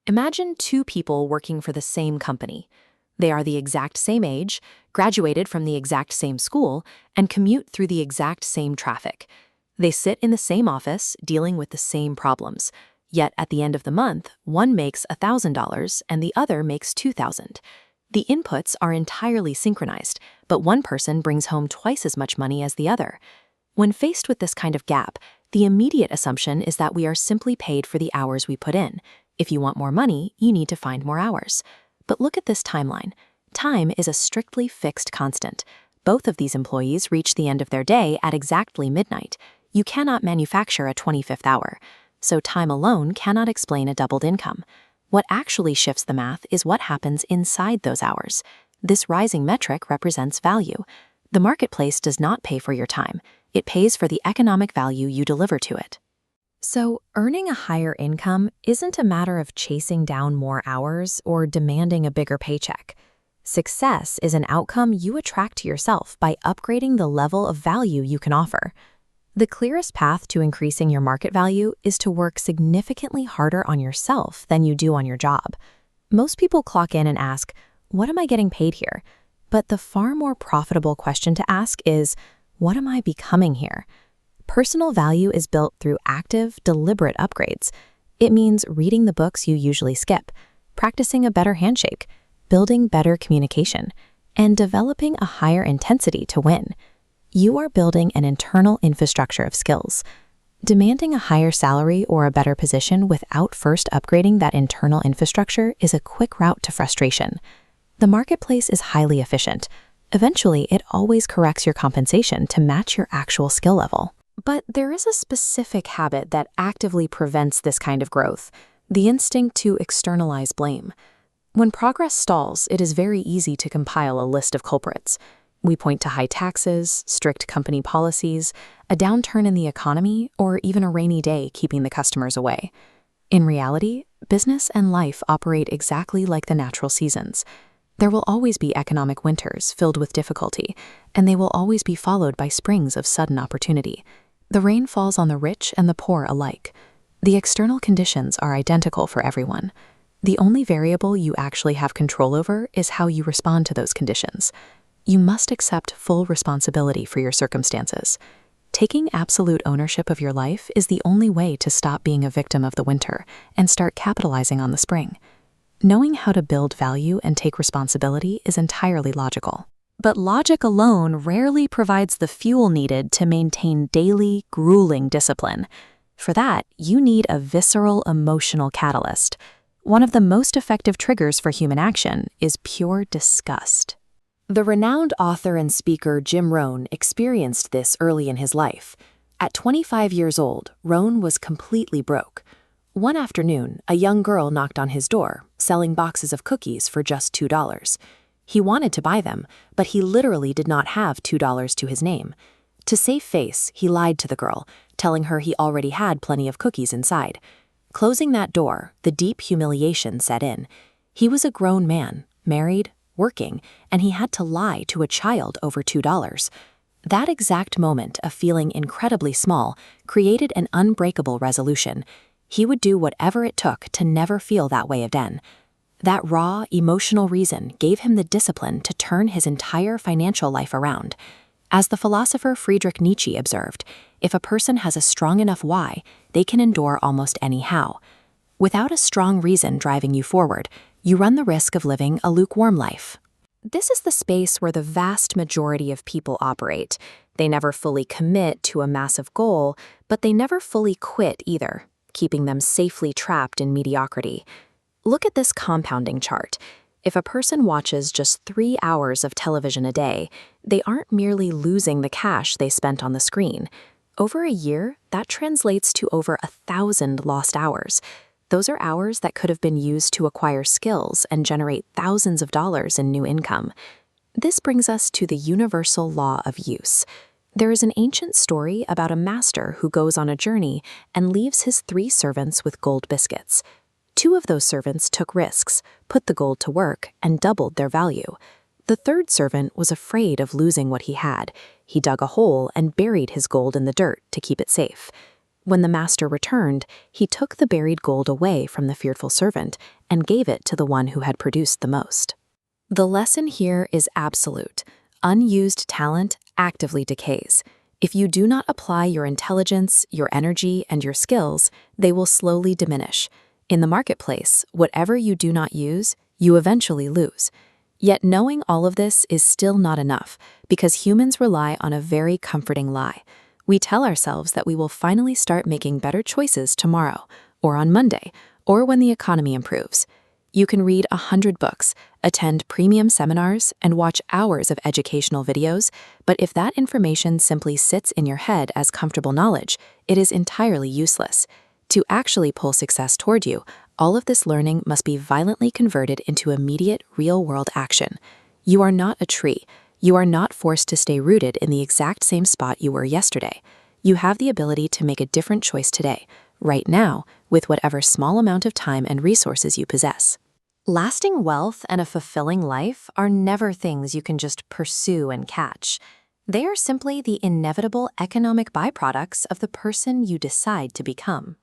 Imagine two people working for the same company. They are the exact same age, graduated from the exact same school, and commute through the exact same traffic. They sit in the same office, dealing with the same problems. Yet at the end of the month, one makes $1,000 and the other makes $2,000. The inputs are entirely synchronized, but one person brings home twice as much money as the other. When faced with this kind of gap, the immediate assumption is that we are simply paid for the hours we put in. If you want more money, you need to find more hours. But look at this timeline. Time is a strictly fixed constant. Both of these employees reach the end of their day at exactly midnight. You cannot manufacture a 25th hour. So time alone cannot explain a doubled income. What actually shifts the math is what happens inside those hours. This rising metric represents value. The marketplace does not pay for your time. It pays for the economic value you deliver to it. So, earning a higher income isn't a matter of chasing down more hours or demanding a bigger paycheck. Success is an outcome you attract to yourself by upgrading the level of value you can offer. The clearest path to increasing your market value is to work significantly harder on yourself than you do on your job. Most people clock in and ask, "What am I getting paid here?" But the far more profitable question to ask is, "What am I becoming here?" Personal value is built through active, deliberate upgrades. It means reading the books you usually skip, practicing a better handshake, building better communication, and developing a higher intensity to win. You are building an internal infrastructure of skills. Demanding a higher salary or a better position without first upgrading that internal infrastructure is a quick route to frustration. The marketplace is highly efficient. Eventually, it always corrects your compensation to match your actual skill level. But there is a specific habit that actively prevents this kind of growth: the instinct to externalize blame. When progress stalls, it is very easy to compile a list of culprits. We point to high taxes, strict company policies, a downturn in the economy, or even a rainy day keeping the customers away. In reality, business and life operate exactly like the natural seasons. There will always be economic winters filled with difficulty, and they will always be followed by springs of sudden opportunity. The rain falls on the rich and the poor alike. The external conditions are identical for everyone. The only variable you actually have control over is how you respond to those conditions. You must accept full responsibility for your circumstances. Taking absolute ownership of your life is the only way to stop being a victim of the winter and start capitalizing on the spring. Knowing how to build value and take responsibility is entirely logical. But logic alone rarely provides the fuel needed to maintain daily, grueling discipline. For that, you need a visceral emotional catalyst. One of the most effective triggers for human action is pure disgust. The renowned author and speaker Jim Rohn experienced this early in his life. At 25 years old, Rohn was completely broke. One afternoon, a young girl knocked on his door, selling boxes of cookies for just $2. He wanted to buy them, but he literally did not have $2 to his name. To save face, he lied to the girl, telling her he already had plenty of cookies inside. Closing that door, the deep humiliation set in. He was a grown man, married, working, and he had to lie to a child over $2. That exact moment of feeling incredibly small created an unbreakable resolution. He would do whatever it took to never feel that way again. That raw, emotional reason gave him the discipline to turn his entire financial life around. As the philosopher Friedrich Nietzsche observed, if a person has a strong enough why, they can endure almost any how. Without a strong reason driving you forward, you run the risk of living a lukewarm life. This is the space where the vast majority of people operate. They never fully commit to a massive goal, but they never fully quit either, keeping them safely trapped in mediocrity. Look at this compounding chart. If a person watches just 3 hours of television a day, they aren't merely losing the cash they spent on the screen. Over a year, that translates to over 1,000 lost hours. Those are hours that could have been used to acquire skills and generate thousands of dollars in new income. This brings us to the universal law of use. There is an ancient story about a master who goes on a journey and leaves his 3 servants with gold biscuits. 2 of those servants took risks, put the gold to work, and doubled their value. The 3rd servant was afraid of losing what he had. He dug a hole and buried his gold in the dirt to keep it safe. When the master returned, he took the buried gold away from the fearful servant and gave it to the one who had produced the most. The lesson here is absolute. Unused talent actively decays. If you do not apply your intelligence, your energy, and your skills, they will slowly diminish. In the marketplace, whatever you do not use, you eventually lose. Yet knowing all of this is still not enough, because humans rely on a very comforting lie. We tell ourselves that we will finally start making better choices tomorrow, or on Monday, or when the economy improves. You can read 100 books, attend premium seminars, and watch hours of educational videos, but if that information simply sits in your head as comfortable knowledge, it is entirely useless. To actually pull success toward you, all of this learning must be violently converted into immediate, real-world action. You are not a tree. You are not forced to stay rooted in the exact same spot you were yesterday. You have the ability to make a different choice today, right now, with whatever small amount of time and resources you possess. Lasting wealth and a fulfilling life are never things you can just pursue and catch. They are simply the inevitable economic byproducts of the person you decide to become.